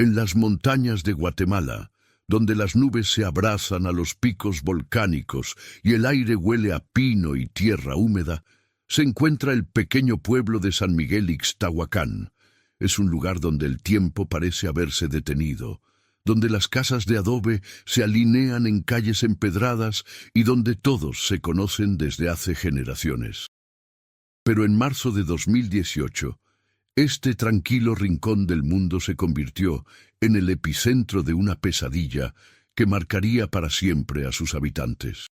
En las montañas de Guatemala, donde las nubes se abrazan a los picos volcánicos y el aire huele a pino y tierra húmeda, se encuentra el pequeño pueblo de San Miguel Ixtahuacán. Es un lugar donde el tiempo parece haberse detenido, donde las casas de adobe se alinean en calles empedradas y donde todos se conocen desde hace generaciones. Pero en marzo de 2018, este tranquilo rincón del mundo se convirtió en el epicentro de una pesadilla que marcaría para siempre a sus habitantes.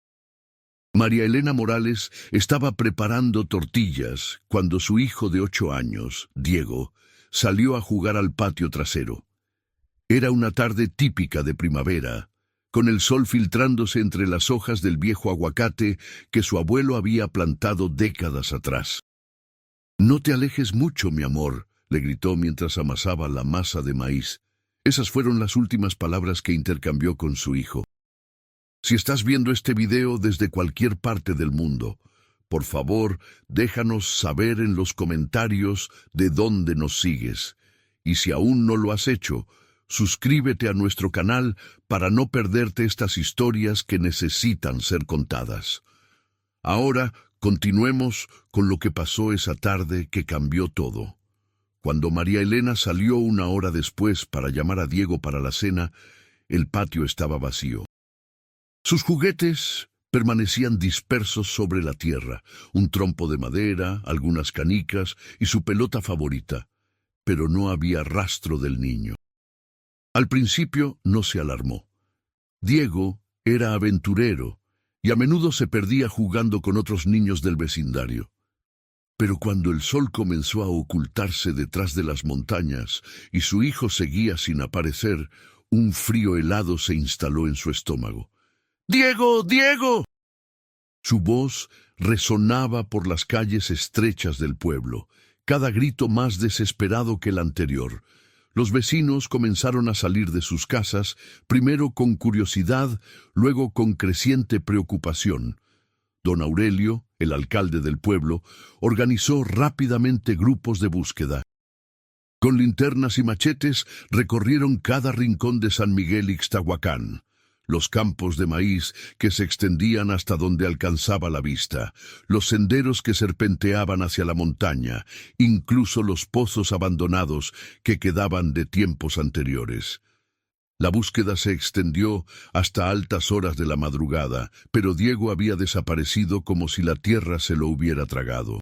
María Elena Morales estaba preparando tortillas cuando su hijo de 8 años, Diego, salió a jugar al patio trasero. Era una tarde típica de primavera, con el sol filtrándose entre las hojas del viejo aguacate que su abuelo había plantado décadas atrás. «No te alejes mucho, mi amor», le gritó mientras amasaba la masa de maíz. Esas fueron las últimas palabras que intercambió con su hijo. Si estás viendo este video desde cualquier parte del mundo, por favor, déjanos saber en los comentarios de dónde nos sigues. Y si aún no lo has hecho, suscríbete a nuestro canal para no perderte estas historias que necesitan ser contadas. Ahora, continuemos con lo que pasó esa tarde que cambió todo. Cuando María Elena salió una hora después para llamar a Diego para la cena, el patio estaba vacío. Sus juguetes permanecían dispersos sobre la tierra, un trompo de madera, algunas canicas y su pelota favorita, pero no había rastro del niño. Al principio no se alarmó. Diego era aventurero y a menudo se perdía jugando con otros niños del vecindario. Pero cuando el sol comenzó a ocultarse detrás de las montañas y su hijo seguía sin aparecer, un frío helado se instaló en su estómago. ¡Diego! ¡Diego! Su voz resonaba por las calles estrechas del pueblo, cada grito más desesperado que el anterior. Los vecinos comenzaron a salir de sus casas, primero con curiosidad, luego con creciente preocupación. Don Aurelio, el alcalde del pueblo, organizó rápidamente grupos de búsqueda. Con linternas y machetes recorrieron cada rincón de San Miguel Ixtahuacán. Los campos de maíz que se extendían hasta donde alcanzaba la vista, los senderos que serpenteaban hacia la montaña, incluso los pozos abandonados que quedaban de tiempos anteriores. La búsqueda se extendió hasta altas horas de la madrugada, pero Diego había desaparecido como si la tierra se lo hubiera tragado.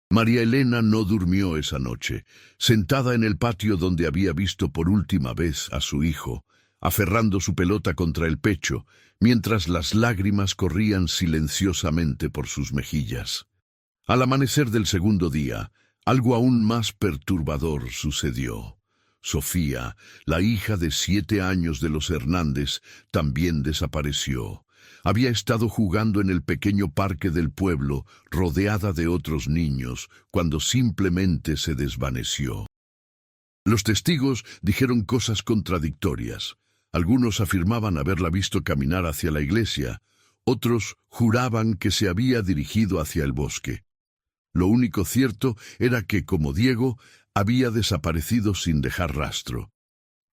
María Elena no durmió esa noche, sentada en el patio donde había visto por última vez a su hijo, aferrando su pelota contra el pecho, mientras las lágrimas corrían silenciosamente por sus mejillas. Al amanecer del segundo día, algo aún más perturbador sucedió. Sofía, la hija de 7 años de los Hernández, también desapareció. Había estado jugando en el pequeño parque del pueblo, rodeada de otros niños, cuando simplemente se desvaneció. Los testigos dijeron cosas contradictorias. Algunos afirmaban haberla visto caminar hacia la iglesia, otros juraban que se había dirigido hacia el bosque. Lo único cierto era que, como Diego, había desaparecido sin dejar rastro.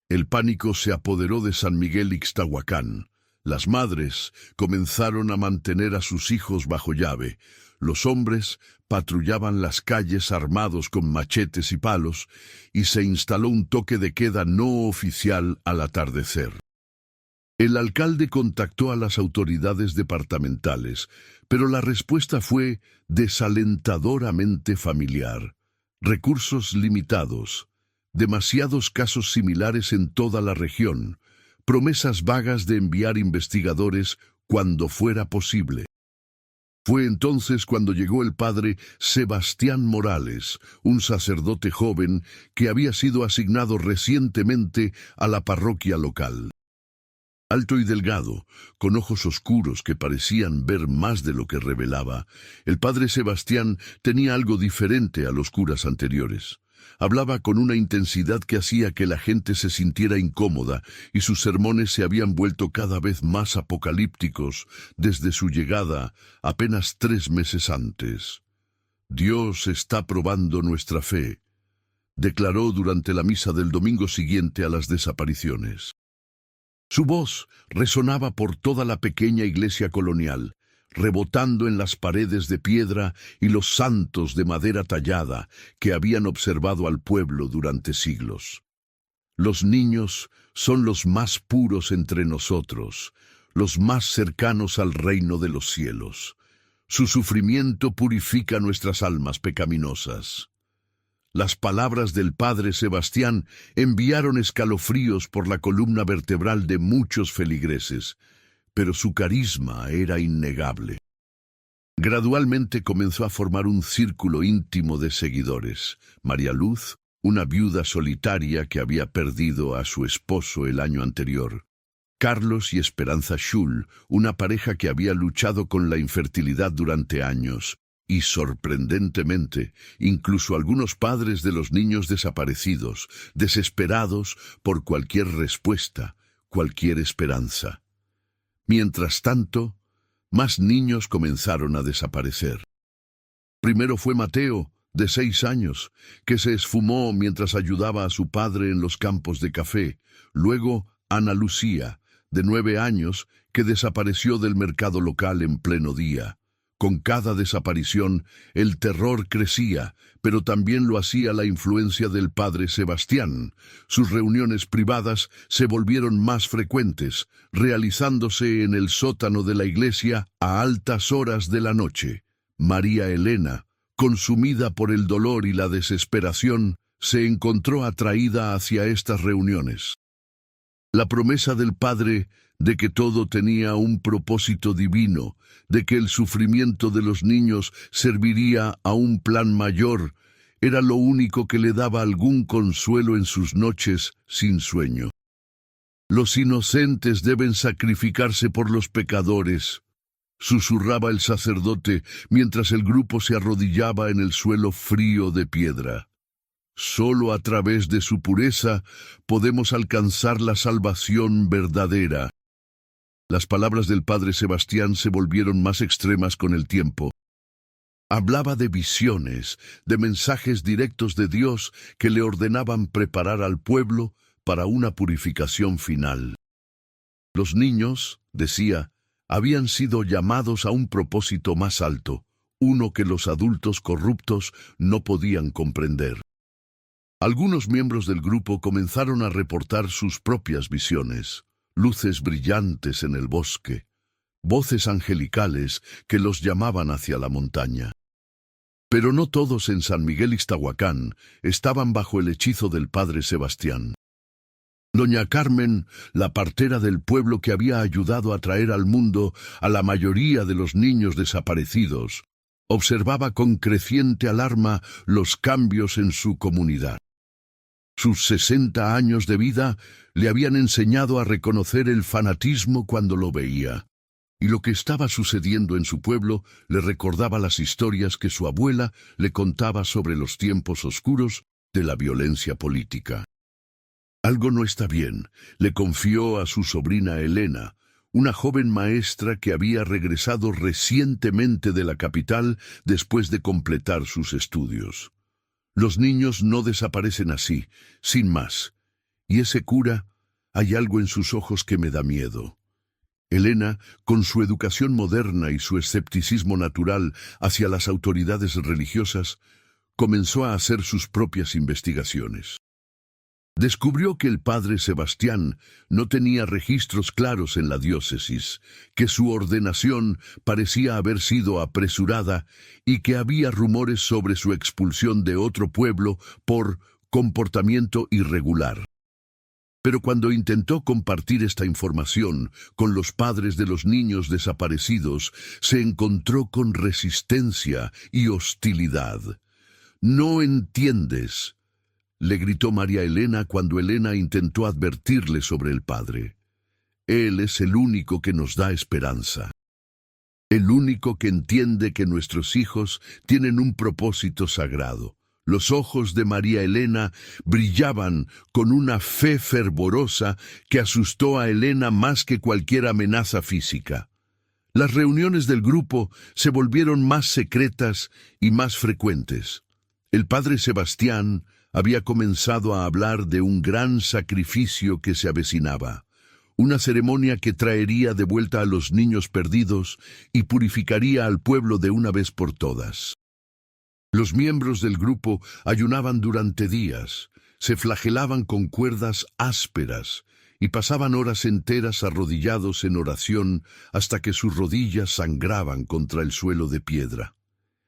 El pánico se apoderó de San Miguel Ixtahuacán. Las madres comenzaron a mantener a sus hijos bajo llave. Los hombres patrullaban las calles armados con machetes y palos, y se instaló un toque de queda no oficial al atardecer. El alcalde contactó a las autoridades departamentales, pero la respuesta fue desalentadoramente familiar. Recursos limitados, demasiados casos similares en toda la región, promesas vagas de enviar investigadores cuando fuera posible. Fue entonces cuando llegó el padre Sebastián Morales, un sacerdote joven que había sido asignado recientemente a la parroquia local. Alto y delgado, con ojos oscuros que parecían ver más de lo que revelaba, el padre Sebastián tenía algo diferente a los curas anteriores. Hablaba con una intensidad que hacía que la gente se sintiera incómoda, y sus sermones se habían vuelto cada vez más apocalípticos desde su llegada apenas 3 meses antes. Dios está probando nuestra fe. declaró durante la misa del domingo siguiente a las desapariciones. Su voz resonaba por toda la pequeña iglesia colonial, rebotando en las paredes de piedra y los santos de madera tallada que habían observado al pueblo durante siglos. Los niños son los más puros entre nosotros, los más cercanos al reino de los cielos. Su sufrimiento purifica nuestras almas pecaminosas. Las palabras del padre Sebastián enviaron escalofríos por la columna vertebral de muchos feligreses, pero su carisma era innegable. Gradualmente comenzó a formar un círculo íntimo de seguidores. María Luz, una viuda solitaria que había perdido a su esposo el año anterior. Carlos y Esperanza Schull, una pareja que había luchado con la infertilidad durante años. Y sorprendentemente, incluso algunos padres de los niños desaparecidos, desesperados por cualquier respuesta, cualquier esperanza. Mientras tanto, más niños comenzaron a desaparecer. Primero fue Mateo, de 6 años, que se esfumó mientras ayudaba a su padre en los campos de café. Luego, Ana Lucía, de 9 años, que desapareció del mercado local en pleno día. Con cada desaparición, el terror crecía, pero también lo hacía la influencia del padre Sebastián. Sus reuniones privadas se volvieron más frecuentes, realizándose en el sótano de la iglesia a altas horas de la noche. María Elena, consumida por el dolor y la desesperación, se encontró atraída hacia estas reuniones. La promesa del Padre de que todo tenía un propósito divino, de que el sufrimiento de los niños serviría a un plan mayor, era lo único que le daba algún consuelo en sus noches sin sueño. Los inocentes deben sacrificarse por los pecadores, susurraba el sacerdote mientras el grupo se arrodillaba en el suelo frío de piedra. Solo a través de su pureza podemos alcanzar la salvación verdadera. Las palabras del padre Sebastián se volvieron más extremas con el tiempo. Hablaba de visiones, de mensajes directos de Dios que le ordenaban preparar al pueblo para una purificación final. Los niños, decía, habían sido llamados a un propósito más alto, uno que los adultos corruptos no podían comprender. Algunos miembros del grupo comenzaron a reportar sus propias visiones, luces brillantes en el bosque, voces angelicales que los llamaban hacia la montaña. Pero no todos en San Miguel Ixtahuacán estaban bajo el hechizo del padre Sebastián. Doña Carmen, la partera del pueblo que había ayudado a traer al mundo a la mayoría de los niños desaparecidos, observaba con creciente alarma los cambios en su comunidad. Sus 60 años de vida le habían enseñado a reconocer el fanatismo cuando lo veía, y lo que estaba sucediendo en su pueblo le recordaba las historias que su abuela le contaba sobre los tiempos oscuros de la violencia política. Algo no está bien, le confió a su sobrina Elena, una joven maestra que había regresado recientemente de la capital después de completar sus estudios. Los niños no desaparecen así, sin más. Y ese cura, hay algo en sus ojos que me da miedo. Elena, con su educación moderna y su escepticismo natural hacia las autoridades religiosas, comenzó a hacer sus propias investigaciones. Descubrió que el padre Sebastián no tenía registros claros en la diócesis, que su ordenación parecía haber sido apresurada y que había rumores sobre su expulsión de otro pueblo por comportamiento irregular. Pero cuando intentó compartir esta información con los padres de los niños desaparecidos, se encontró con resistencia y hostilidad. «No entiendes», le gritó María Elena cuando Elena intentó advertirle sobre el padre. Él es el único que nos da esperanza. El único que entiende que nuestros hijos tienen un propósito sagrado. Los ojos de María Elena brillaban con una fe fervorosa que asustó a Elena más que cualquier amenaza física. Las reuniones del grupo se volvieron más secretas y más frecuentes. El padre Sebastián, había comenzado a hablar de un gran sacrificio que se avecinaba, una ceremonia que traería de vuelta a los niños perdidos y purificaría al pueblo de una vez por todas. Los miembros del grupo ayunaban durante días, se flagelaban con cuerdas ásperas y pasaban horas enteras arrodillados en oración hasta que sus rodillas sangraban contra el suelo de piedra.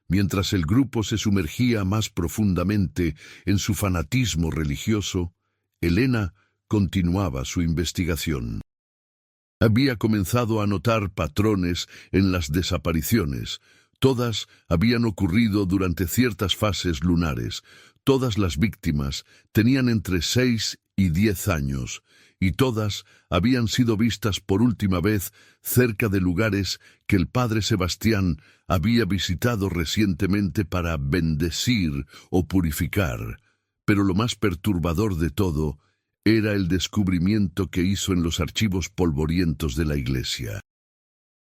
Mientras el grupo se sumergía más profundamente en su fanatismo religioso, Elena continuaba su investigación. Había comenzado a notar patrones en las desapariciones. Todas habían ocurrido durante ciertas fases lunares. Todas las víctimas tenían entre 6 y 10 años, y todas habían sido vistas por última vez cerca de lugares que el padre Sebastián había visitado recientemente para bendecir o purificar. Pero lo más perturbador de todo era el descubrimiento que hizo en los archivos polvorientos de la iglesia.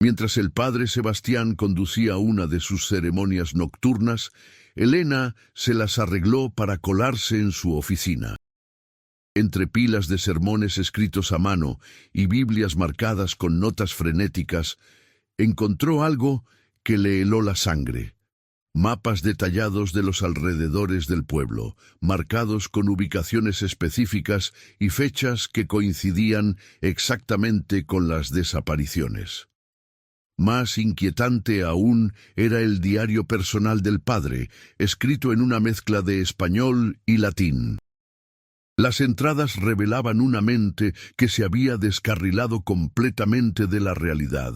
Mientras el padre Sebastián conducía una de sus ceremonias nocturnas, Elena se las arregló para colarse en su oficina. Entre pilas de sermones escritos a mano y Biblias marcadas con notas frenéticas, encontró algo que le heló la sangre. Mapas detallados de los alrededores del pueblo, marcados con ubicaciones específicas y fechas que coincidían exactamente con las desapariciones. Más inquietante aún era el diario personal del padre, escrito en una mezcla de español y latín. Las entradas revelaban una mente que se había descarrilado completamente de la realidad.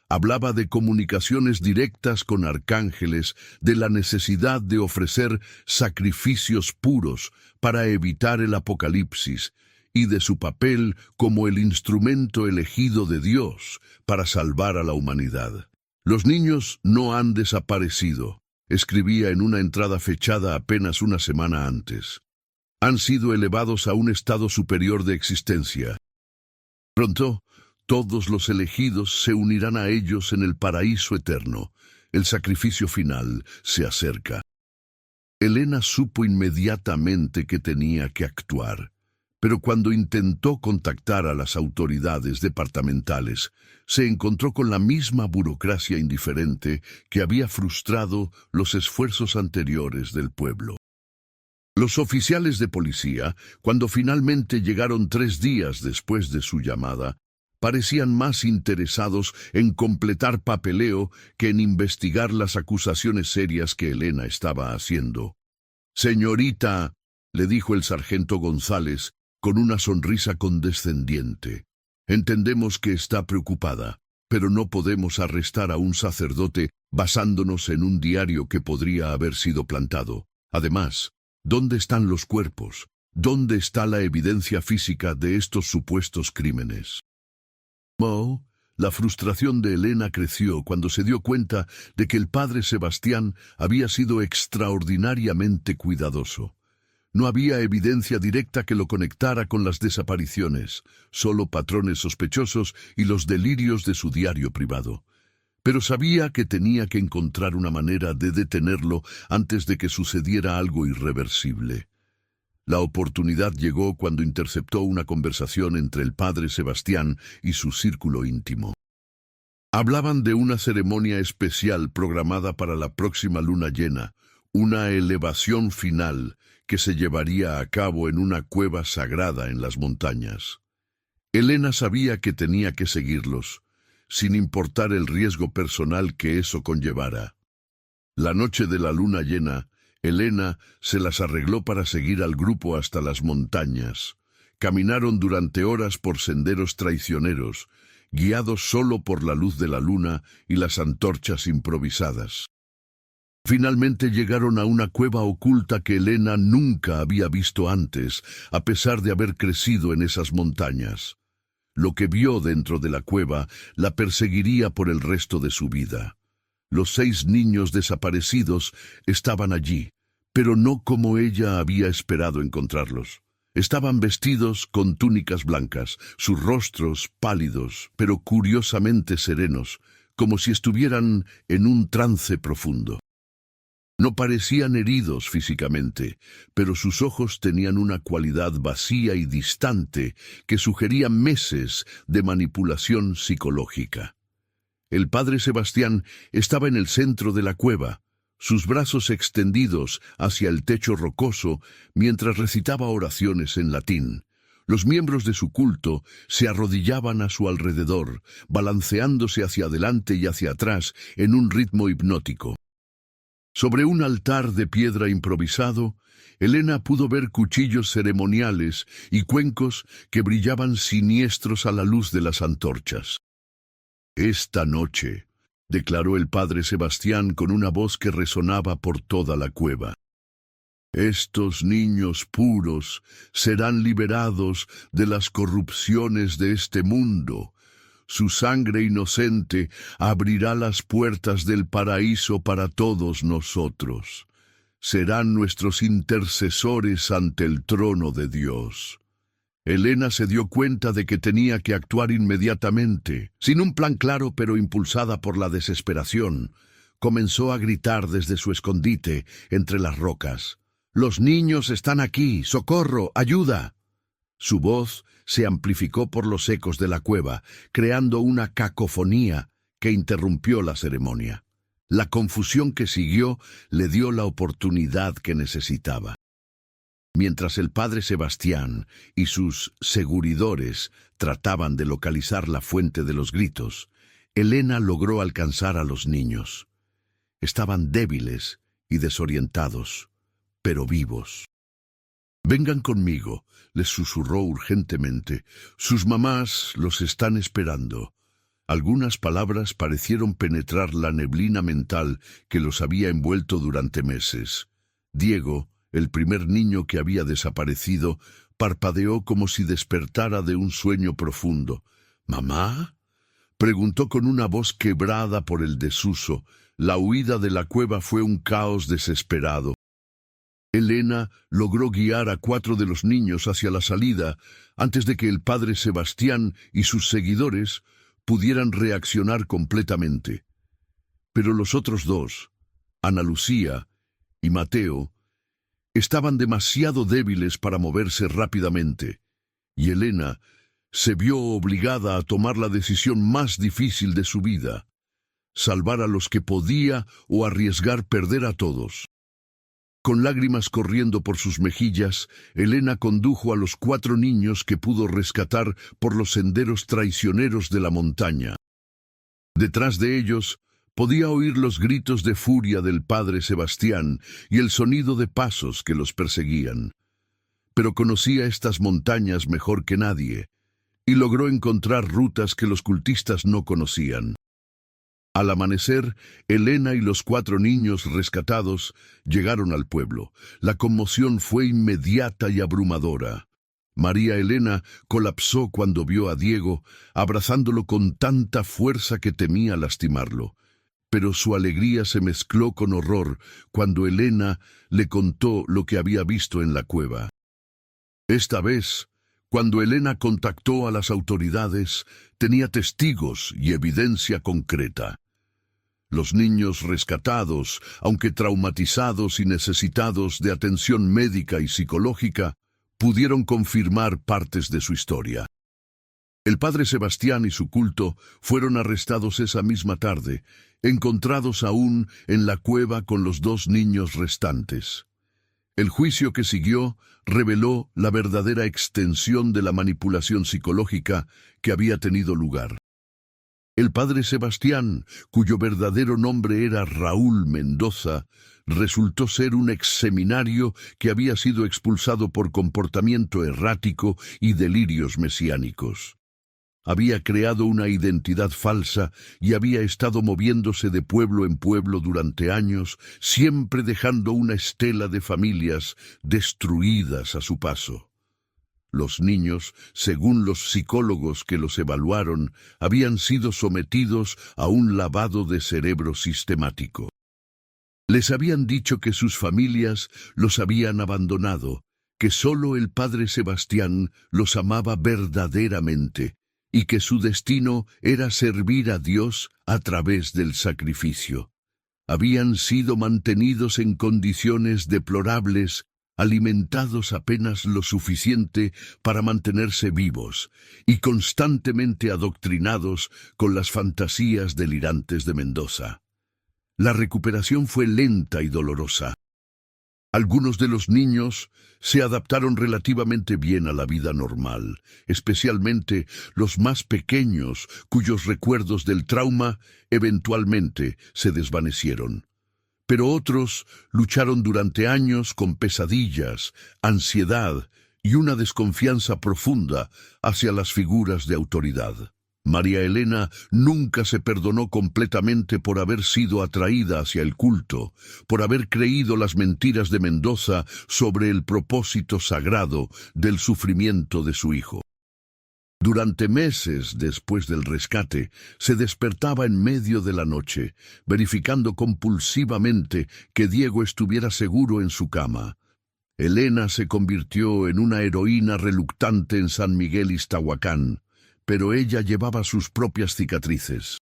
Hablaba de comunicaciones directas con arcángeles, de la necesidad de ofrecer sacrificios puros para evitar el apocalipsis, y de su papel como el instrumento elegido de Dios para salvar a la humanidad. Los niños no han desaparecido, escribía en una entrada fechada apenas una semana antes. Han sido elevados a un estado superior de existencia. Pronto, todos los elegidos se unirán a ellos en el paraíso eterno. El sacrificio final se acerca. Elena supo inmediatamente que tenía que actuar, pero cuando intentó contactar a las autoridades departamentales, se encontró con la misma burocracia indiferente que había frustrado los esfuerzos anteriores del pueblo. Los oficiales de policía, cuando finalmente llegaron 3 días después de su llamada, parecían más interesados en completar papeleo que en investigar las acusaciones serias que Elena estaba haciendo. «Señorita», le dijo el sargento González, con una sonrisa condescendiente, «entendemos que está preocupada, pero no podemos arrestar a un sacerdote basándonos en un diario que podría haber sido plantado. Además, ¿dónde están los cuerpos? ¿Dónde está la evidencia física de estos supuestos crímenes?» La frustración de Elena creció cuando se dio cuenta de que el padre Sebastián había sido extraordinariamente cuidadoso. No había evidencia directa que lo conectara con las desapariciones, solo patrones sospechosos y los delirios de su diario privado. Pero sabía que tenía que encontrar una manera de detenerlo antes de que sucediera algo irreversible. La oportunidad llegó cuando interceptó una conversación entre el padre Sebastián y su círculo íntimo. Hablaban de una ceremonia especial programada para la próxima luna llena, una elevación final que se llevaría a cabo en una cueva sagrada en las montañas. Elena sabía que tenía que seguirlos, sin importar el riesgo personal que eso conllevara. La noche de la luna llena, Elena se las arregló para seguir al grupo hasta las montañas. Caminaron durante horas por senderos traicioneros, guiados solo por la luz de la luna y las antorchas improvisadas. Finalmente llegaron a una cueva oculta que Elena nunca había visto antes, a pesar de haber crecido en esas montañas. Lo que vio dentro de la cueva la perseguiría por el resto de su vida. Los 6 niños desaparecidos estaban allí, pero no como ella había esperado encontrarlos. Estaban vestidos con túnicas blancas, sus rostros pálidos, pero curiosamente serenos, como si estuvieran en un trance profundo. No parecían heridos físicamente, pero sus ojos tenían una cualidad vacía y distante que sugería meses de manipulación psicológica. El padre Sebastián estaba en el centro de la cueva, sus brazos extendidos hacia el techo rocoso mientras recitaba oraciones en latín. Los miembros de su culto se arrodillaban a su alrededor, balanceándose hacia adelante y hacia atrás en un ritmo hipnótico. Sobre un altar de piedra improvisado, Elena pudo ver cuchillos ceremoniales y cuencos que brillaban siniestros a la luz de las antorchas. «Esta noche», declaró el padre Sebastián con una voz que resonaba por toda la cueva, «estos niños puros serán liberados de las corrupciones de este mundo. Su sangre inocente abrirá las puertas del paraíso para todos nosotros. Serán nuestros intercesores ante el trono de Dios». Elena se dio cuenta de que tenía que actuar inmediatamente. Sin un plan claro, pero impulsada por la desesperación, comenzó a gritar desde su escondite entre las rocas. «¡Los niños están aquí! ¡Socorro! ¡Ayuda!». Su voz se amplificó por los ecos de la cueva, creando una cacofonía que interrumpió la ceremonia. La confusión que siguió le dio la oportunidad que necesitaba. Mientras el padre Sebastián y sus seguidores trataban de localizar la fuente de los gritos, Elena logró alcanzar a los niños. Estaban débiles y desorientados, pero vivos. «Vengan conmigo», les susurró urgentemente. «Sus mamás los están esperando». Algunas palabras parecieron penetrar la neblina mental que los había envuelto durante meses. Diego, el primer niño que había desaparecido, parpadeó como si despertara de un sueño profundo. «¿Mamá?», preguntó con una voz quebrada por el desuso. La huida de la cueva fue un caos desesperado. Elena logró guiar a 4 de los niños hacia la salida antes de que el padre Sebastián y sus seguidores pudieran reaccionar completamente. Pero los otros 2, Ana Lucía y Mateo, estaban demasiado débiles para moverse rápidamente, y Elena se vio obligada a tomar la decisión más difícil de su vida: salvar a los que podía o arriesgar perder a todos. Con lágrimas corriendo por sus mejillas, Elena condujo a los 4 niños que pudo rescatar por los senderos traicioneros de la montaña. Detrás de ellos podía oír los gritos de furia del padre Sebastián y el sonido de pasos que los perseguían. Pero conocía estas montañas mejor que nadie, y logró encontrar rutas que los cultistas no conocían. Al amanecer, Elena y los 4 niños rescatados llegaron al pueblo. La conmoción fue inmediata y abrumadora. María Elena colapsó cuando vio a Diego, abrazándolo con tanta fuerza que temía lastimarlo. Pero su alegría se mezcló con horror cuando Elena le contó lo que había visto en la cueva. Esta vez, cuando Elena contactó a las autoridades, tenía testigos y evidencia concreta. Los niños rescatados, aunque traumatizados y necesitados de atención médica y psicológica, pudieron confirmar partes de su historia. El padre Sebastián y su culto fueron arrestados esa misma tarde, encontrados aún en la cueva con los 2 niños restantes. El juicio que siguió reveló la verdadera extensión de la manipulación psicológica que había tenido lugar. El padre Sebastián, cuyo verdadero nombre era Raúl Mendoza, resultó ser un exseminario que había sido expulsado por comportamiento errático y delirios mesiánicos. Había creado una identidad falsa y había estado moviéndose de pueblo en pueblo durante años, siempre dejando una estela de familias destruidas a su paso. Los niños, según los psicólogos que los evaluaron, habían sido sometidos a un lavado de cerebro sistemático. Les habían dicho que sus familias los habían abandonado, que solo el padre Sebastián los amaba verdaderamente, y que su destino era servir a Dios a través del sacrificio. Habían sido mantenidos en condiciones deplorables, alimentados apenas lo suficiente para mantenerse vivos y constantemente adoctrinados con las fantasías delirantes de Mendoza. La recuperación fue lenta y dolorosa. Algunos de los niños se adaptaron relativamente bien a la vida normal, especialmente los más pequeños, cuyos recuerdos del trauma eventualmente se desvanecieron. Pero otros lucharon durante años con pesadillas, ansiedad y una desconfianza profunda hacia las figuras de autoridad. María Elena nunca se perdonó completamente por haber sido atraída hacia el culto, por haber creído las mentiras de Mendoza sobre el propósito sagrado del sufrimiento de su hijo. Durante meses después del rescate, se despertaba en medio de la noche, verificando compulsivamente que Diego estuviera seguro en su cama. Elena se convirtió en una heroína reluctante en San Miguel Iztahuacán, pero ella llevaba sus propias cicatrices.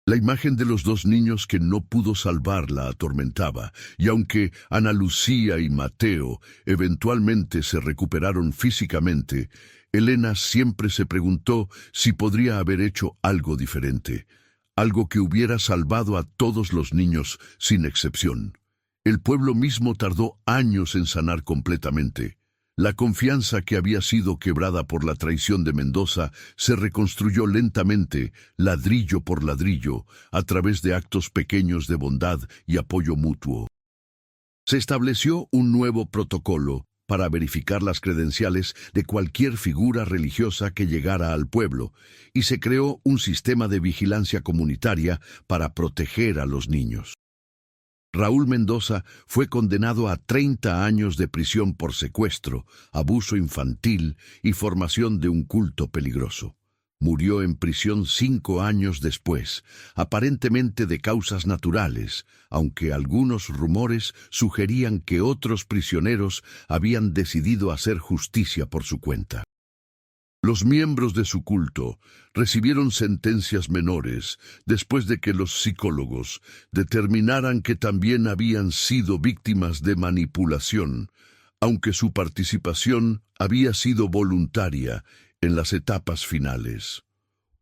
La imagen de los dos niños que no pudo salvar la atormentaba, y aunque Ana Lucía y Mateo eventualmente se recuperaron físicamente, Elena siempre se preguntó si podría haber hecho algo diferente, algo que hubiera salvado a todos los niños sin excepción. El pueblo mismo tardó años en sanar completamente. La confianza que había sido quebrada por la traición de Mendoza se reconstruyó lentamente, ladrillo por ladrillo, a través de actos pequeños de bondad y apoyo mutuo. Se estableció un nuevo protocolo para verificar las credenciales de cualquier figura religiosa que llegara al pueblo, y se creó un sistema de vigilancia comunitaria para proteger a los niños. Raúl Mendoza fue condenado a 30 años de prisión por secuestro, abuso infantil y formación de un culto peligroso. Murió en prisión 5 años después, aparentemente de causas naturales, aunque algunos rumores sugerían que otros prisioneros habían decidido hacer justicia por su cuenta. Los miembros de su culto recibieron sentencias menores después de que los psicólogos determinaran que también habían sido víctimas de manipulación, aunque su participación había sido voluntaria en las etapas finales.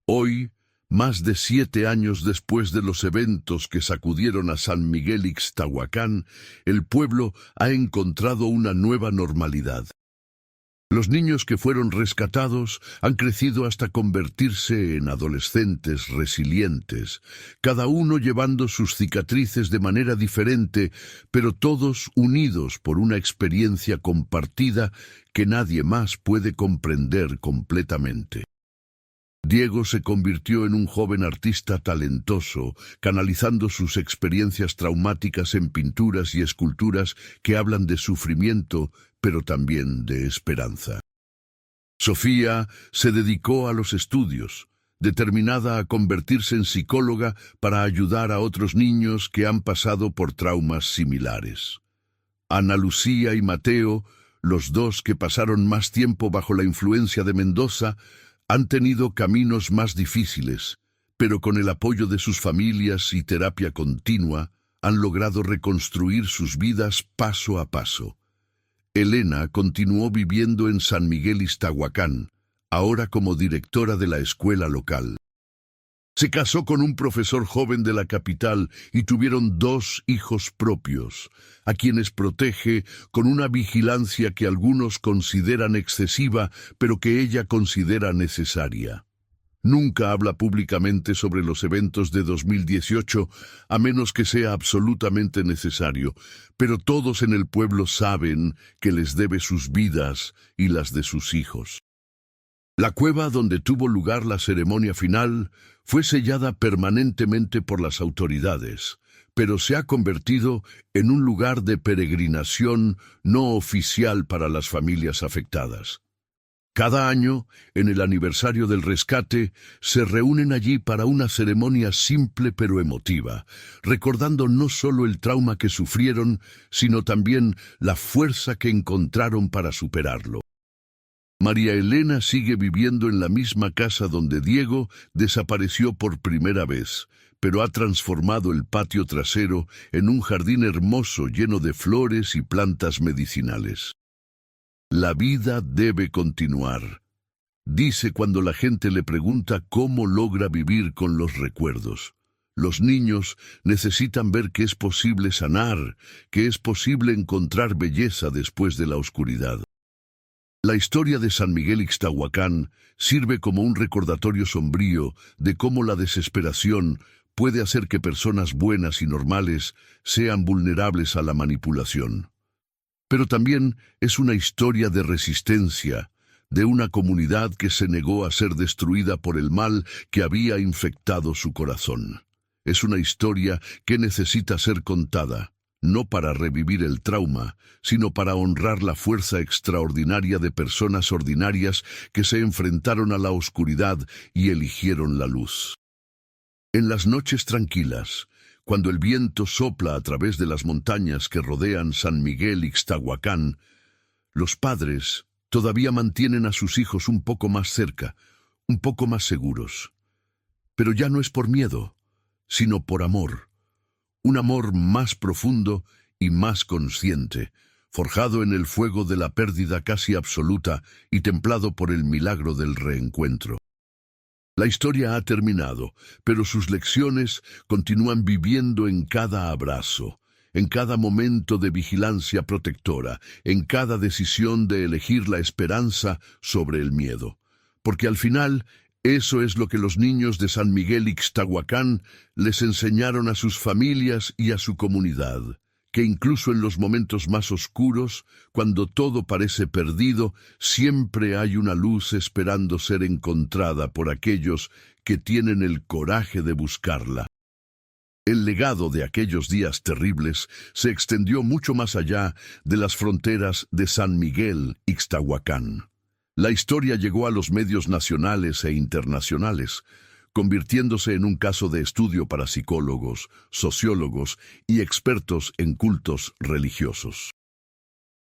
Hoy, más de 7 años después de los eventos que sacudieron a San Miguel Ixtahuacán, el pueblo ha encontrado una nueva normalidad. Los niños que fueron rescatados han crecido hasta convertirse en adolescentes resilientes, cada uno llevando sus cicatrices de manera diferente, pero todos unidos por una experiencia compartida que nadie más puede comprender completamente. Diego se convirtió en un joven artista talentoso, canalizando sus experiencias traumáticas en pinturas y esculturas que hablan de sufrimiento, pero también de esperanza. Sofía se dedicó a los estudios, determinada a convertirse en psicóloga para ayudar a otros niños que han pasado por traumas similares. Ana Lucía y Mateo, los dos que pasaron más tiempo bajo la influencia de Mendoza, han tenido caminos más difíciles, pero con el apoyo de sus familias y terapia continua, han logrado reconstruir sus vidas paso a paso. Elena continuó viviendo en San Miguel Iztahuacán, ahora como directora de la escuela local. Se casó con un profesor joven de la capital y tuvieron 2 hijos propios, a quienes protege con una vigilancia que algunos consideran excesiva, pero que ella considera necesaria. Nunca habla públicamente sobre los eventos de 2018, a menos que sea absolutamente necesario, pero todos en el pueblo saben que les debe sus vidas y las de sus hijos. La cueva donde tuvo lugar la ceremonia final fue sellada permanentemente por las autoridades, pero se ha convertido en un lugar de peregrinación no oficial para las familias afectadas. Cada año, en el aniversario del rescate, se reúnen allí para una ceremonia simple pero emotiva, recordando no solo el trauma que sufrieron, sino también la fuerza que encontraron para superarlo. María Elena sigue viviendo en la misma casa donde Diego desapareció por primera vez, pero ha transformado el patio trasero en un jardín hermoso lleno de flores y plantas medicinales. La vida debe continuar, dice cuando la gente le pregunta cómo logra vivir con los recuerdos. Los niños necesitan ver que es posible sanar, que es posible encontrar belleza después de la oscuridad. La historia de San Miguel Ixtahuacán sirve como un recordatorio sombrío de cómo la desesperación puede hacer que personas buenas y normales sean vulnerables a la manipulación. Pero también es una historia de resistencia, de una comunidad que se negó a ser destruida por el mal que había infectado su corazón. Es una historia que necesita ser contada, no para revivir el trauma, sino para honrar la fuerza extraordinaria de personas ordinarias que se enfrentaron a la oscuridad y eligieron la luz. En las noches tranquilas, cuando el viento sopla a través de las montañas que rodean San Miguel Ixtahuacán, los padres todavía mantienen a sus hijos un poco más cerca, un poco más seguros. Pero ya no es por miedo, sino por amor. Un amor más profundo y más consciente, forjado en el fuego de la pérdida casi absoluta y templado por el milagro del reencuentro. La historia ha terminado, pero sus lecciones continúan viviendo en cada abrazo, en cada momento de vigilancia protectora, en cada decisión de elegir la esperanza sobre el miedo. Porque al final, eso es lo que los niños de San Miguel Ixtahuacán les enseñaron a sus familias y a su comunidad, que incluso en los momentos más oscuros, cuando todo parece perdido, siempre hay una luz esperando ser encontrada por aquellos que tienen el coraje de buscarla. El legado de aquellos días terribles se extendió mucho más allá de las fronteras de San Miguel Ixtahuacán. La historia llegó a los medios nacionales e internacionales, convirtiéndose en un caso de estudio para psicólogos, sociólogos y expertos en cultos religiosos.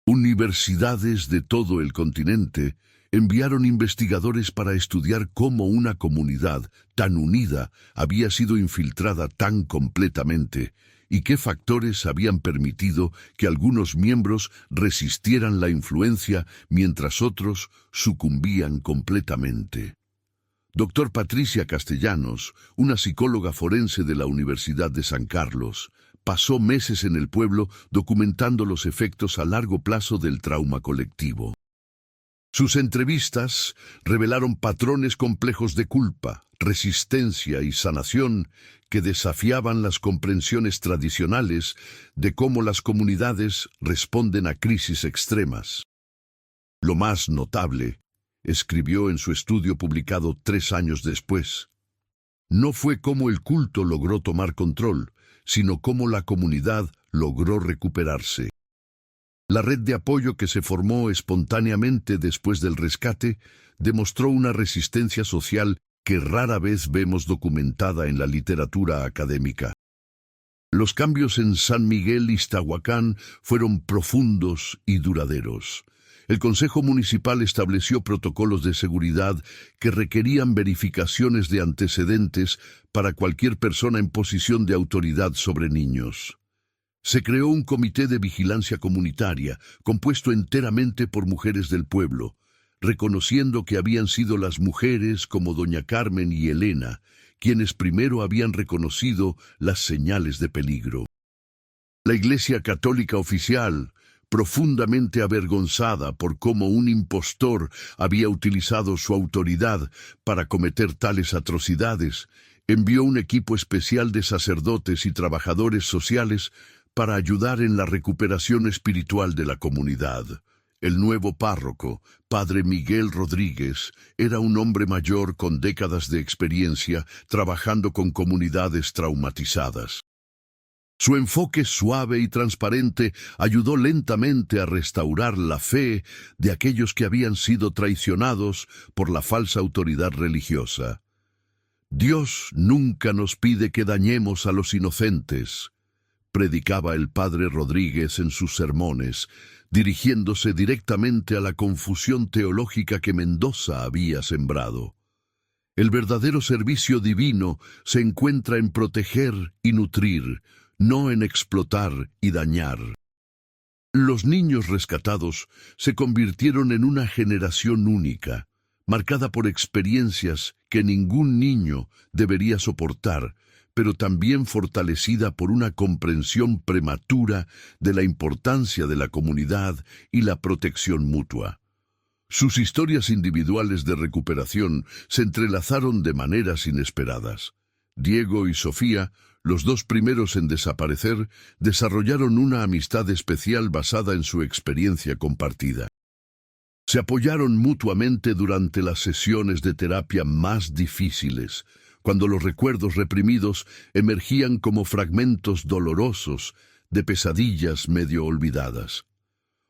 Universidades de todo el continente enviaron investigadores para estudiar cómo una comunidad tan unida había sido infiltrada tan completamente y qué factores habían permitido que algunos miembros resistieran la influencia mientras otros sucumbían completamente. Dr. Patricia Castellanos, una psicóloga forense de la Universidad de San Carlos, pasó meses en el pueblo documentando los efectos a largo plazo del trauma colectivo. Sus entrevistas revelaron patrones complejos de culpa, resistencia y sanación que desafiaban las comprensiones tradicionales de cómo las comunidades responden a crisis extremas. Lo más notable, escribió en su estudio publicado 3 años después, no fue cómo el culto logró tomar control, sino cómo la comunidad logró recuperarse. La red de apoyo que se formó espontáneamente después del rescate demostró una resistencia social que rara vez vemos documentada en la literatura académica. Los cambios en San Miguel Ixtahuacán fueron profundos y duraderos. El Consejo Municipal estableció protocolos de seguridad que requerían verificaciones de antecedentes para cualquier persona en posición de autoridad sobre niños. Se creó un comité de vigilancia comunitaria, compuesto enteramente por mujeres del pueblo, reconociendo que habían sido las mujeres como doña Carmen y Elena, quienes primero habían reconocido las señales de peligro. La Iglesia Católica oficial, profundamente avergonzada por cómo un impostor había utilizado su autoridad para cometer tales atrocidades, envió un equipo especial de sacerdotes y trabajadores sociales para ayudar en la recuperación espiritual de la comunidad. El nuevo párroco, Padre Miguel Rodríguez, era un hombre mayor con décadas de experiencia trabajando con comunidades traumatizadas. Su enfoque suave y transparente ayudó lentamente a restaurar la fe de aquellos que habían sido traicionados por la falsa autoridad religiosa. Dios nunca nos pide que dañemos a los inocentes, predicaba el padre Rodríguez en sus sermones, dirigiéndose directamente a la confusión teológica que Mendoza había sembrado. El verdadero servicio divino se encuentra en proteger y nutrir, no en explotar y dañar. Los niños rescatados se convirtieron en una generación única, marcada por experiencias que ningún niño debería soportar, pero también fortalecida por una comprensión prematura de la importancia de la comunidad y la protección mutua. Sus historias individuales de recuperación se entrelazaron de maneras inesperadas. Diego y Sofía, los dos primeros en desaparecer, desarrollaron una amistad especial basada en su experiencia compartida. Se apoyaron mutuamente durante las sesiones de terapia más difíciles, cuando los recuerdos reprimidos emergían como fragmentos dolorosos de pesadillas medio olvidadas.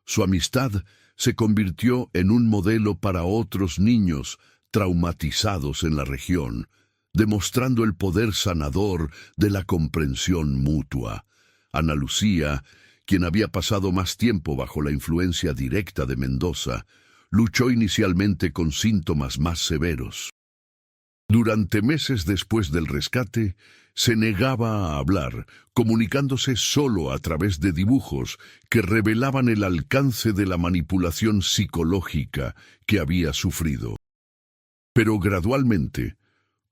Su amistad se convirtió en un modelo para otros niños traumatizados en la región, demostrando el poder sanador de la comprensión mutua. Ana Lucía, quien había pasado más tiempo bajo la influencia directa de Mendoza, luchó inicialmente con síntomas más severos. Durante meses después del rescate, se negaba a hablar, comunicándose solo a través de dibujos que revelaban el alcance de la manipulación psicológica que había sufrido. Pero gradualmente,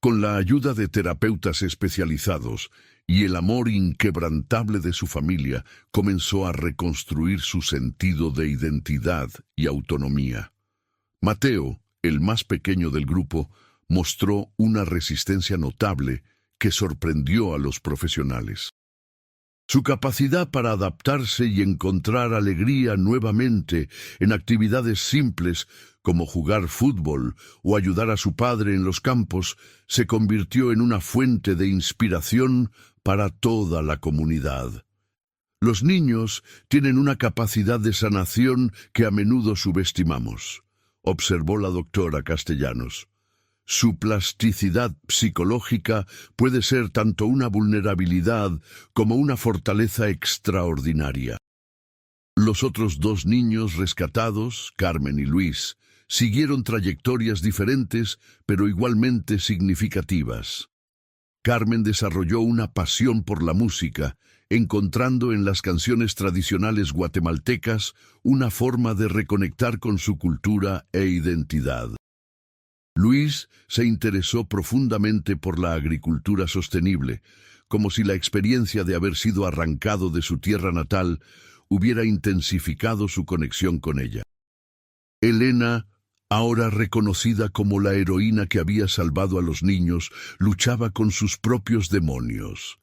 con la ayuda de terapeutas especializados y el amor inquebrantable de su familia, comenzó a reconstruir su sentido de identidad y autonomía. Mateo, el más pequeño del grupo, mostró una resistencia notable que sorprendió a los profesionales. Su capacidad para adaptarse y encontrar alegría nuevamente en actividades simples como jugar fútbol o ayudar a su padre en los campos se convirtió en una fuente de inspiración para toda la comunidad. Los niños tienen una capacidad de sanación que a menudo subestimamos, observó la doctora Castellanos. Su plasticidad psicológica puede ser tanto una vulnerabilidad como una fortaleza extraordinaria. Los otros dos niños rescatados, Carmen y Luis, siguieron trayectorias diferentes, pero igualmente significativas. Carmen desarrolló una pasión por la música, encontrando en las canciones tradicionales guatemaltecas una forma de reconectar con su cultura e identidad. Luis se interesó profundamente por la agricultura sostenible, como si la experiencia de haber sido arrancado de su tierra natal hubiera intensificado su conexión con ella. Elena, ahora reconocida como la heroína que había salvado a los niños, luchaba con sus propios demonios.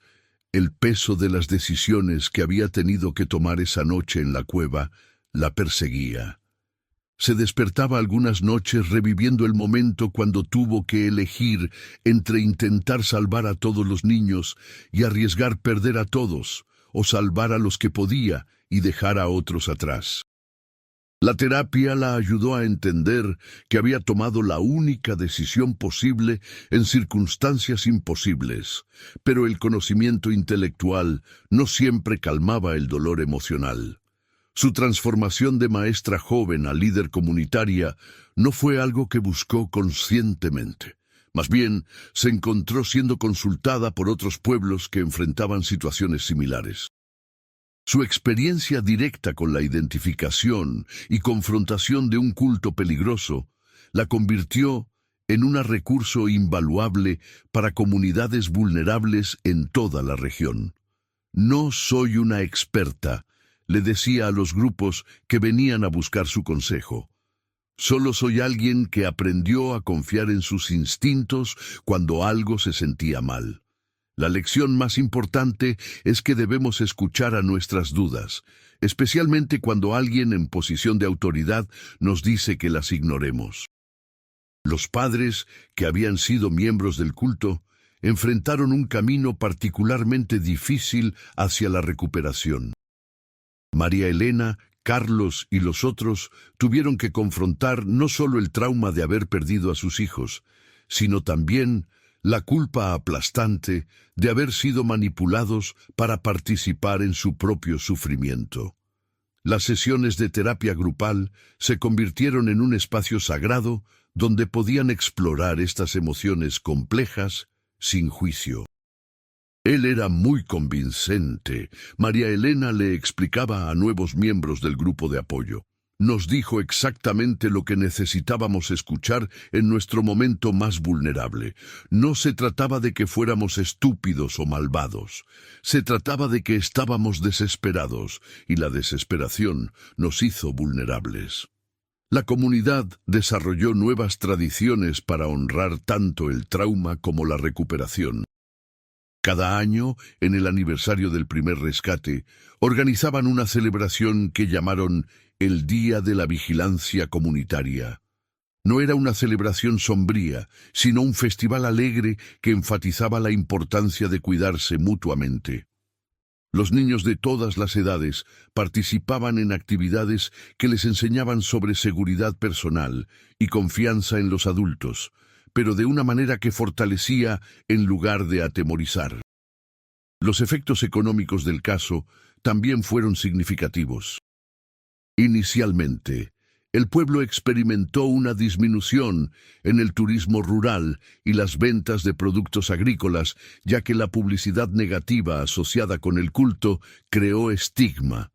El peso de las decisiones que había tenido que tomar esa noche en la cueva la perseguía. Se despertaba algunas noches reviviendo el momento cuando tuvo que elegir entre intentar salvar a todos los niños y arriesgar perder a todos, o salvar a los que podía y dejar a otros atrás. La terapia la ayudó a entender que había tomado la única decisión posible en circunstancias imposibles, pero el conocimiento intelectual no siempre calmaba el dolor emocional. Su transformación de maestra joven a líder comunitaria no fue algo que buscó conscientemente. Más bien, se encontró siendo consultada por otros pueblos que enfrentaban situaciones similares. Su experiencia directa con la identificación y confrontación de un culto peligroso la convirtió en un recurso invaluable para comunidades vulnerables en toda la región. No soy una experta, le decía a los grupos que venían a buscar su consejo. Solo soy alguien que aprendió a confiar en sus instintos cuando algo se sentía mal. La lección más importante es que debemos escuchar a nuestras dudas, especialmente cuando alguien en posición de autoridad nos dice que las ignoremos. Los padres, que habían sido miembros del culto, enfrentaron un camino particularmente difícil hacia la recuperación. María Elena, Carlos y los otros tuvieron que confrontar no solo el trauma de haber perdido a sus hijos, sino también la culpa aplastante de haber sido manipulados para participar en su propio sufrimiento. Las sesiones de terapia grupal se convirtieron en un espacio sagrado donde podían explorar estas emociones complejas sin juicio. Él era muy convincente. María Elena le explicaba a nuevos miembros del grupo de apoyo. Nos dijo exactamente lo que necesitábamos escuchar en nuestro momento más vulnerable. No se trataba de que fuéramos estúpidos o malvados. Se trataba de que estábamos desesperados, y la desesperación nos hizo vulnerables. La comunidad desarrolló nuevas tradiciones para honrar tanto el trauma como la recuperación. Cada año, en el aniversario del primer rescate, organizaban una celebración que llamaron el Día de la Vigilancia Comunitaria. No era una celebración sombría, sino un festival alegre que enfatizaba la importancia de cuidarse mutuamente. Los niños de todas las edades participaban en actividades que les enseñaban sobre seguridad personal y confianza en los adultos, pero de una manera que fortalecía en lugar de atemorizar. Los efectos económicos del caso también fueron significativos. Inicialmente, el pueblo experimentó una disminución en el turismo rural y las ventas de productos agrícolas, ya que la publicidad negativa asociada con el culto creó estigma.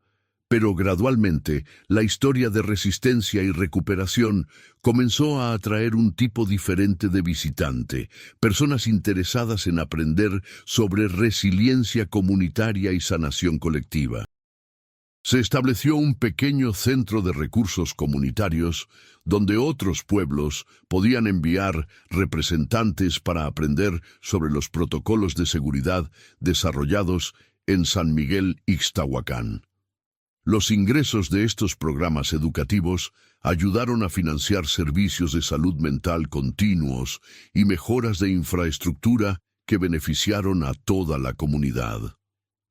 Pero gradualmente, la historia de resistencia y recuperación comenzó a atraer un tipo diferente de visitante, personas interesadas en aprender sobre resiliencia comunitaria y sanación colectiva. Se estableció un pequeño centro de recursos comunitarios donde otros pueblos podían enviar representantes para aprender sobre los protocolos de seguridad desarrollados en San Miguel Ixtahuacán. Los ingresos de estos programas educativos ayudaron a financiar servicios de salud mental continuos y mejoras de infraestructura que beneficiaron a toda la comunidad.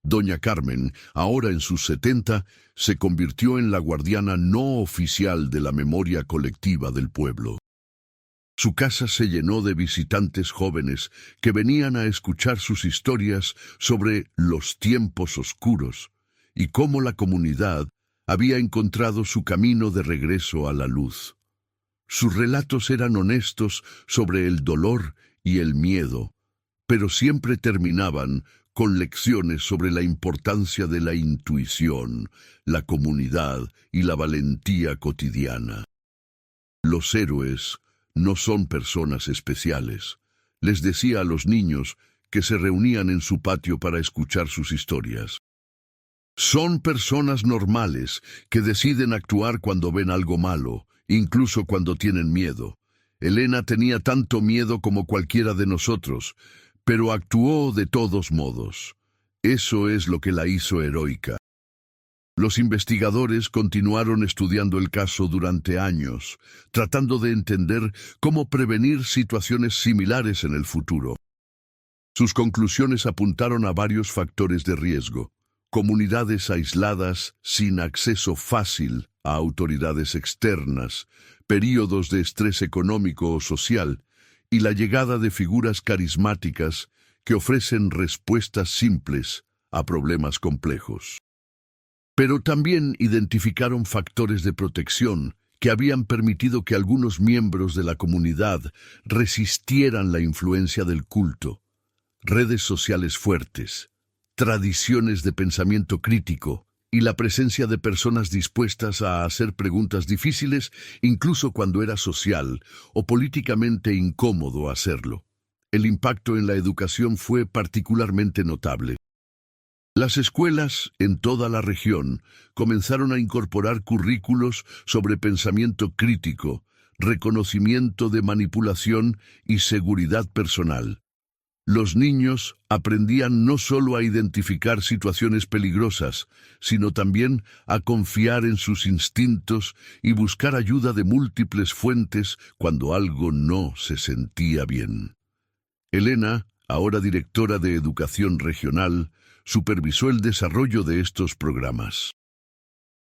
Doña Carmen, ahora en sus 70, se convirtió en la guardiana no oficial de la memoria colectiva del pueblo. Su casa se llenó de visitantes jóvenes que venían a escuchar sus historias sobre los tiempos oscuros y cómo la comunidad había encontrado su camino de regreso a la luz. Sus relatos eran honestos sobre el dolor y el miedo, pero siempre terminaban con lecciones sobre la importancia de la intuición, la comunidad y la valentía cotidiana. Los héroes no son personas especiales, les decía a los niños que se reunían en su patio para escuchar sus historias. Son personas normales que deciden actuar cuando ven algo malo, incluso cuando tienen miedo. Elena tenía tanto miedo como cualquiera de nosotros, pero actuó de todos modos. Eso es lo que la hizo heroica. Los investigadores continuaron estudiando el caso durante años, tratando de entender cómo prevenir situaciones similares en el futuro. Sus conclusiones apuntaron a varios factores de riesgo: comunidades aisladas sin acceso fácil a autoridades externas, períodos de estrés económico o social, y la llegada de figuras carismáticas que ofrecen respuestas simples a problemas complejos. Pero también identificaron factores de protección que habían permitido que algunos miembros de la comunidad resistieran la influencia del culto: redes sociales fuertes, tradiciones de pensamiento crítico y la presencia de personas dispuestas a hacer preguntas difíciles incluso cuando era social o políticamente incómodo hacerlo. El impacto en la educación fue particularmente notable. Las escuelas en toda la región comenzaron a incorporar currículos sobre pensamiento crítico, reconocimiento de manipulación y seguridad personal. Los niños aprendían no solo a identificar situaciones peligrosas, sino también a confiar en sus instintos y buscar ayuda de múltiples fuentes cuando algo no se sentía bien. Elena, ahora directora de Educación Regional, supervisó el desarrollo de estos programas.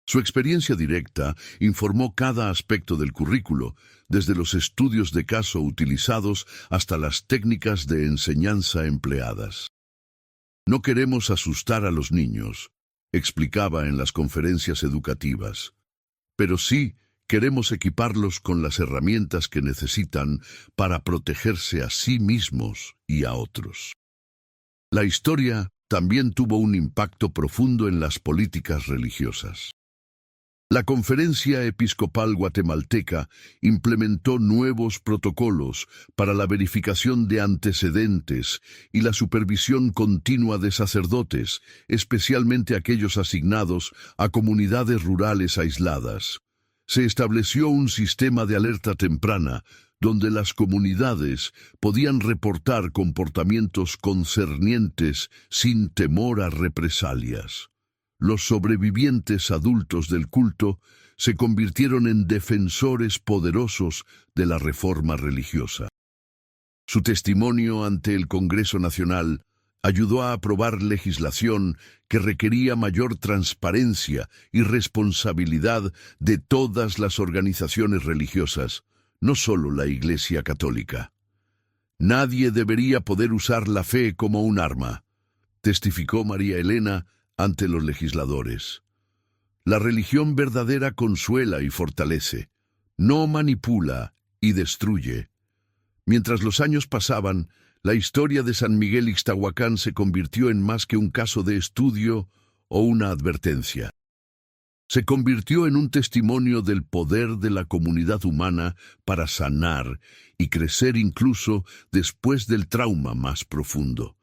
Su experiencia directa informó cada aspecto del currículo, desde los estudios de caso utilizados hasta las técnicas de enseñanza empleadas. No queremos asustar a los niños, explicaba en las conferencias educativas, pero sí queremos equiparlos con las herramientas que necesitan para protegerse a sí mismos y a otros. La historia también tuvo un impacto profundo en las políticas religiosas. La Conferencia Episcopal Guatemalteca implementó nuevos protocolos para la verificación de antecedentes y la supervisión continua de sacerdotes, especialmente aquellos asignados a comunidades rurales aisladas. Se estableció un sistema de alerta temprana donde las comunidades podían reportar comportamientos concernientes sin temor a represalias. Los sobrevivientes adultos del culto se convirtieron en defensores poderosos de la reforma religiosa. Su testimonio ante el Congreso Nacional ayudó a aprobar legislación que requería mayor transparencia y responsabilidad de todas las organizaciones religiosas, no solo la Iglesia Católica. Nadie debería poder usar la fe como un arma, testificó María Elena ante los legisladores. La religión verdadera consuela y fortalece, no manipula y destruye. Mientras los años pasaban, la historia de San Miguel Ixtahuacán se convirtió en más que un caso de estudio o una advertencia. Se convirtió en un testimonio del poder de la comunidad humana para sanar y crecer incluso después del trauma más profundo.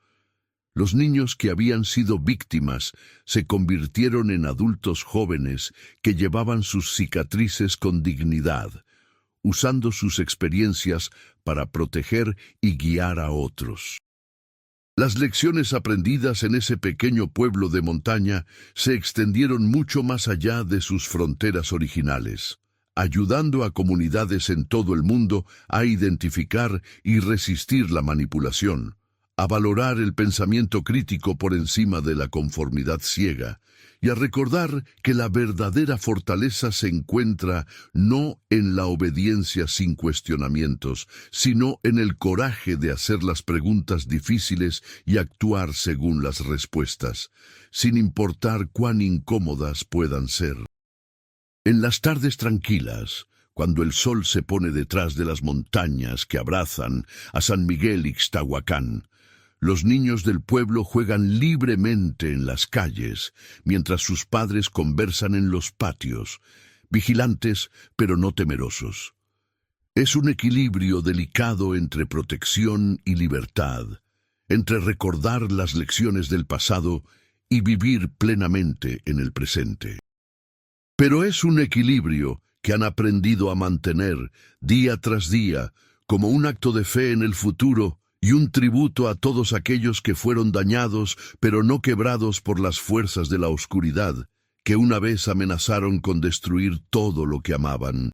Los niños que habían sido víctimas se convirtieron en adultos jóvenes que llevaban sus cicatrices con dignidad, usando sus experiencias para proteger y guiar a otros. Las lecciones aprendidas en ese pequeño pueblo de montaña se extendieron mucho más allá de sus fronteras originales, ayudando a comunidades en todo el mundo a identificar y resistir la manipulación, a valorar el pensamiento crítico por encima de la conformidad ciega, y a recordar que la verdadera fortaleza se encuentra no en la obediencia sin cuestionamientos, sino en el coraje de hacer las preguntas difíciles y actuar según las respuestas, sin importar cuán incómodas puedan ser. En las tardes tranquilas, cuando el sol se pone detrás de las montañas que abrazan a San Miguel Ixtahuacán, los niños del pueblo juegan libremente en las calles, mientras sus padres conversan en los patios, vigilantes pero no temerosos. Es un equilibrio delicado entre protección y libertad, entre recordar las lecciones del pasado y vivir plenamente en el presente. Pero es un equilibrio que han aprendido a mantener día tras día como un acto de fe en el futuro y un tributo a todos aquellos que fueron dañados pero no quebrados por las fuerzas de la oscuridad, que una vez amenazaron con destruir todo lo que amaban.